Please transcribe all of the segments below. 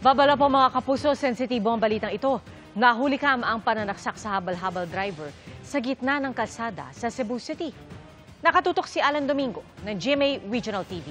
Babala po mga kapuso, sensitibo ang balitang ito. Nahuli kam ang pananaksak sa habal-habal driver sa gitna ng kalsada sa Cebu City. Nakatutok si Alan Domingo ng GMA Regional TV.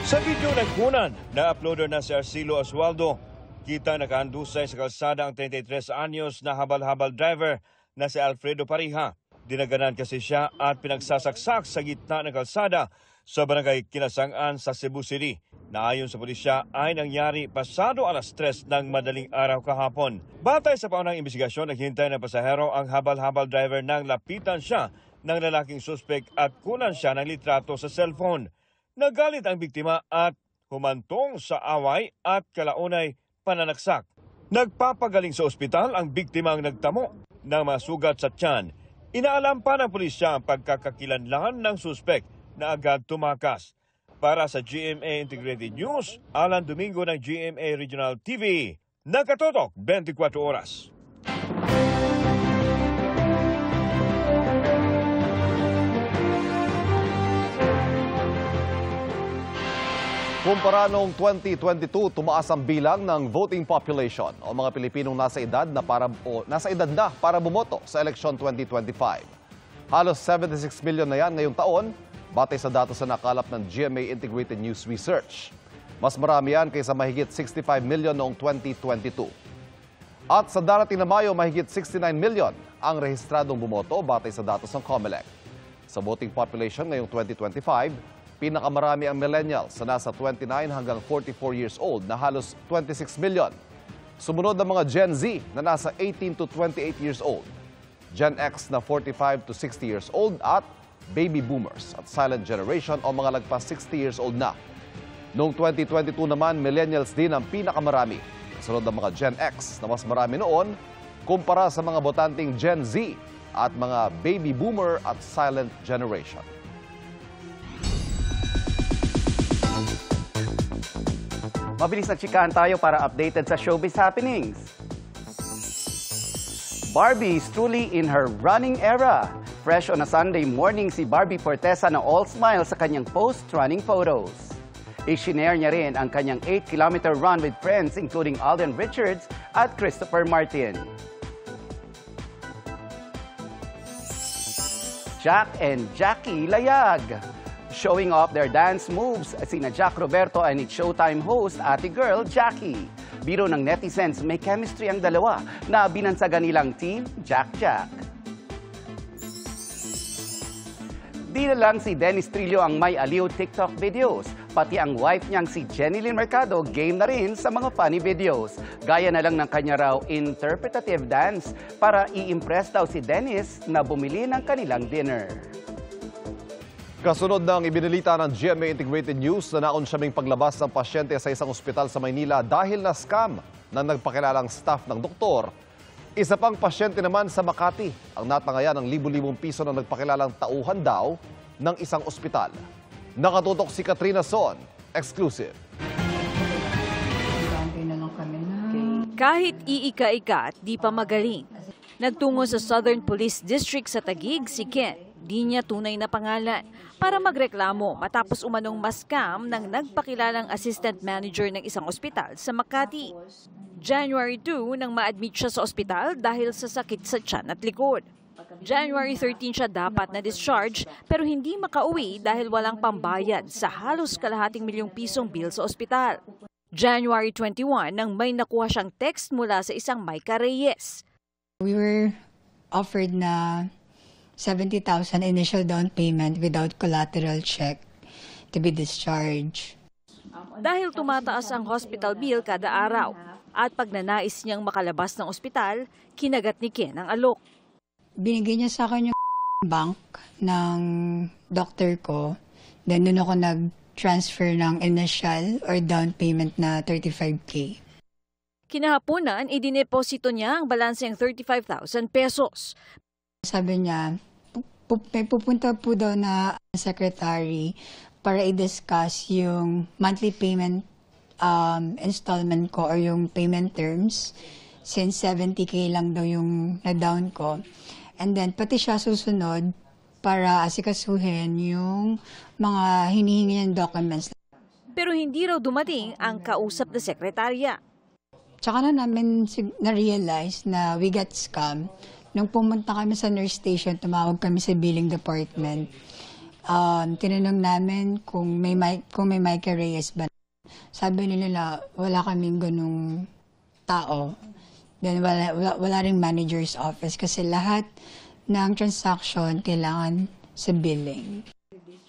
Sa video nagkunan, na-uploader na si Arcilo Oswaldo. Kita nakahandusay sa kalsada ang 33 anyos na habal-habal driver na si Alfredo Pariha. Dinaganan kasi siya at pinagsasaksak sa gitna ng kalsada sa barangay Kinasangan sa Cebu City. Na ayon sa pulisya ay nangyari pasado alas 3 ng madaling araw kahapon. Batay sa paunang investigasyon, naghintay ng pasahero ang habal-habal driver nang lapitan siya ng lalaking suspek at kunan siya ng litrato sa cellphone. Nagalit ang biktima at humantong sa away at kalaunay pananaksak. Nagpapagaling sa ospital ang biktima ang nagtamo ng mga sugat sa tiyan. Inaalam pa ng pulisya ang pagkakakilanlan ng suspek na agad tumakas. Para sa GMA Integrated News, Alan Domingo ng GMA Regional TV. Nakatutok 24 oras. Kumpara noong 2022, tumaas ang bilang ng voting population o mga Pilipinong nasa edad na para bumoto sa eleksyon 2025. Halos 76 million na yan ngayong taon, batay sa datos na nakalap ng GMA Integrated News Research. Mas marami yan kaysa mahigit 65 million noong 2022. At sa darating na Mayo, mahigit 69 million ang rehistradong bumoto batay sa datos ng COMELEC. Sa voting population ngayong 2025, pinakamarami ang millennials na nasa 29 hanggang 44 years old na halos 26 million. Sumunod ang mga Gen Z na nasa 18 to 28 years old, Gen X na 45 to 60 years old at baby boomers at silent generation o mga lagpas 60 years old na. Noong 2022 naman, millennials din ang pinakamarami. Kasunod ang mga Gen X na mas marami noon kumpara sa mga botanting Gen Z at mga baby boomer at silent generation. Mabilis na chikahan tayo para updated sa showbiz happenings. Barbie is truly in her running era. Fresh on a Sunday morning si Barbie Fortesa na all smile sa kanyang post-running photos. I-shinare niya rin ang kanyang 8-kilometer run with friends including Alden Richards at Christopher Martin. Jack and Jackie Layag. Showing off their dance moves, sina Jack Roberto and its Showtime host, Ate Girl Jackie. Biro ng netizens, may chemistry ang dalawa na binansagan nilang Team Jack Jack. Di na lang si Dennis Trillo ang may aliw TikTok videos. Pati ang wife niyang si Jenilyn Mercado game na rin sa mga funny videos. Gaya na lang ng kanya raw interpretative dance para i-impress daw si Dennis na bumili ng kanilang dinner. Kasunod ng ibinalita ng GMA Integrated News na naon siyang paglabas ng pasyente sa isang ospital sa Maynila dahil na scam ng nagpakilalang staff ng doktor. Isa pang pasyente naman sa Makati ang natangayan ng libu-libong piso ng nagpakilalang tauhan daw ng isang ospital. Nakatutok si Katrina Son, exclusive. Kahit iika-ika at di pa magaling, nagtungo sa Southern Police District sa Taguig si Ken, di niya tunay na pangalan, para magreklamo matapos umanong maskam ng nagpakilalang assistant manager ng isang ospital sa Makati. January 2 nang ma-admit siya sa ospital dahil sa sakit sa tiyan at likod. January 13 siya dapat na discharge pero hindi makauwi dahil walang pambayad sa halos kalahating milyong pisong bill sa ospital. January 21 nang may nakuha siyang text mula sa isang Micah Reyes. We were offered na 70,000 initial down payment without collateral check to be discharged. Dahil tumataas ang hospital bill kada araw at pag nanais niyang makalabas ng ospital, kinagat ni Ken ang alok. Binigay niya sa akin yung bank ng doctor ko. Then doon ako nag-transfer ng initial or down payment na 35K. Kinahaponan, idineposito niya ang balanseng 35,000 pesos. Sabi niya, may pupunta po daw na secretary para i-discuss yung monthly payment installment ko or yung payment terms since 70K lang daw yung na-down ko. And then pati siya susunod para asikasuhin yung mga hinihingi ng documents. pero hindi raw dumating ang kausap na sekretarya. Tsaka na namin na-realize na we got scam. Nung pumunta kami sa nurse station, tumawag kami sa billing department. Tinanong namin kung may Micah Reyes ba. Sabi nila wala kaming ganung tao. Then wala ring manager's office kasi lahat ng transaction kailangan sa billing.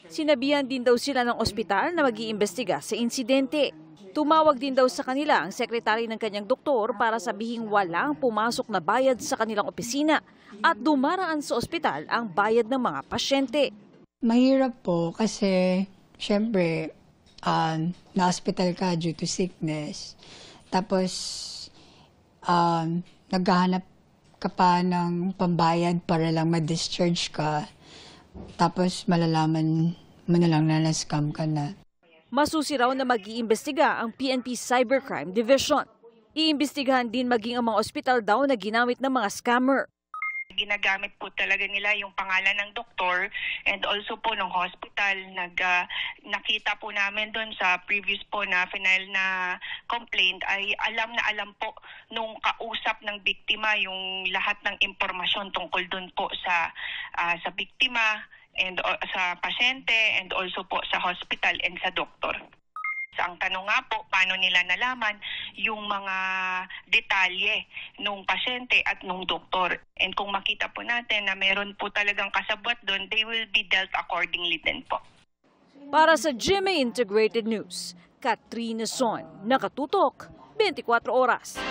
Sinabihan din daw sila ng ospital na mag-iimbestiga sa insidente. Tumawag din daw sa kanila ang sekretary ng kanyang doktor para sabihing walang pumasok na bayad sa kanilang opisina at dumaraan sa ospital ang bayad ng mga pasyente. Mahirap po kasi syempre na-hospital ka due to sickness. Tapos naghahanap ka pa ng pambayad para lang ma-discharge ka. Tapos malalaman mo na lang na na-scam ka na. Masusi raw na mag-iimbestiga ang PNP Cybercrime Division. Iimbestigahan din maging ang mga ospital daw na ginamit ng mga scammer. Ginagamit po talaga nila yung pangalan ng doktor and also po ng hospital. Nakita po namin doon sa previous po na final na complaint ay alam po nung kausap ng biktima yung lahat ng impormasyon tungkol doon po sa biktima and sa pasyente and also po sa hospital and sa doktor. Ang tanong nga po, paano nila nalaman yung mga detalye nung pasyente at nung doktor. And kung makita po natin na meron po talagang kasabwat doon, they will be dealt accordingly din po. Para sa GMA Integrated News, Katrina Son, nakatutok, 24 oras.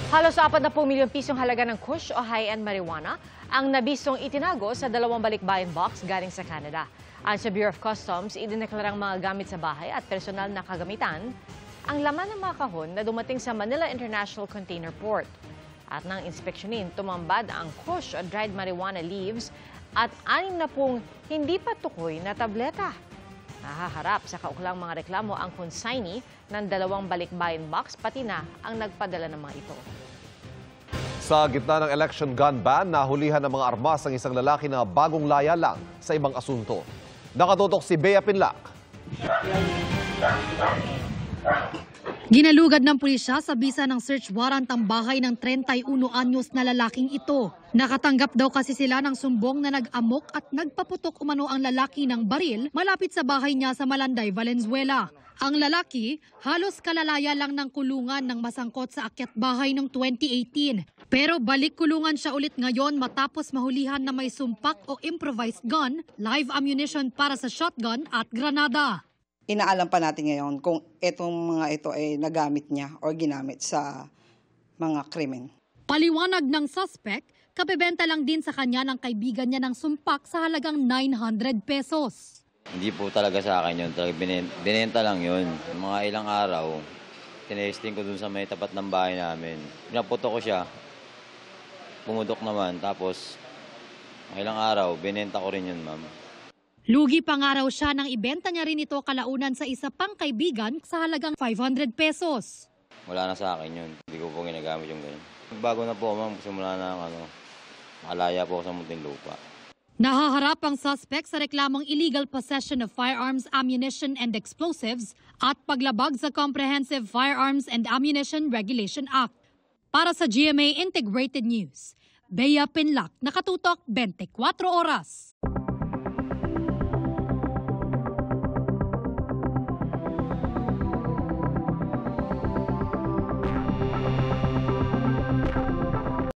Halos 40 milyong pisong halaga ng kush o high-end marijuana ang nabisong itinago sa 2 balikbayan box galing sa Canada. Ayon sa Bureau of Customs, idineklarang mga gamit sa bahay at personal na kagamitan ang laman ng mga kahon na dumating sa Manila International Container Port. At nang inspeksyonin, tumambad ang kush o dried marijuana leaves at 60 hindi pa tukoy na tableta. Nahaharap sa kaukulang mga reklamo ang consignee ng 2 balikbayan box pati na ang nagpadala ng mga ito. Sa gitna ng election gun ban, nahulihan ng mga armas ang isang lalaki na bagong laya lang sa ibang asunto. Nakatutok si Bea Pinlac. Ginalugad ng pulisya sa bisa ng search warrant ang bahay ng 31 anyos na lalaking ito. Nakatanggap daw kasi sila ng sumbong na nag-amok at nagpaputok umano ang lalaki ng baril malapit sa bahay niya sa Malanday, Valenzuela. Ang lalaki, halos kalalaya lang ng kulungan ng masangkot sa akyat bahay noong 2018. Pero balik kulungan siya ulit ngayon matapos mahulihan na may sumpak o improvised gun, live ammunition para sa shotgun at granada. Inaalam pa natin ngayon kung itong mga ito ay nagamit niya o ginamit sa mga krimen. Paliwanag ng suspect, kabebenta lang din sa kanya ng kaibigan niya ng sumpak sa halagang 900 pesos. Hindi po talaga sa akin yun. Binenta lang yun. Mga ilang araw, tinesting ko dun sa may tapat ng bahay namin. Pinaputo ko siya. Pumudok naman. Tapos, ilang araw, binenta ko rin yun, ma'am. Lugi pa nga raw siya nang ibenta niya rin ito kalaunan sa isa pang kaibigan sa halagang 500 pesos. Wala na sa akin yun. Hindi ko po ginagamit yung ganyan. Bago na po, ma'am. Simula na makalaya po ako sa Muntinlupa. Nahaharap ang suspect sa reklamong illegal possession of firearms, ammunition and explosives at paglabag sa Comprehensive Firearms and Ammunition Regulation Act. Para sa GMA Integrated News, Bea Pinlac, nakatutok 24 oras.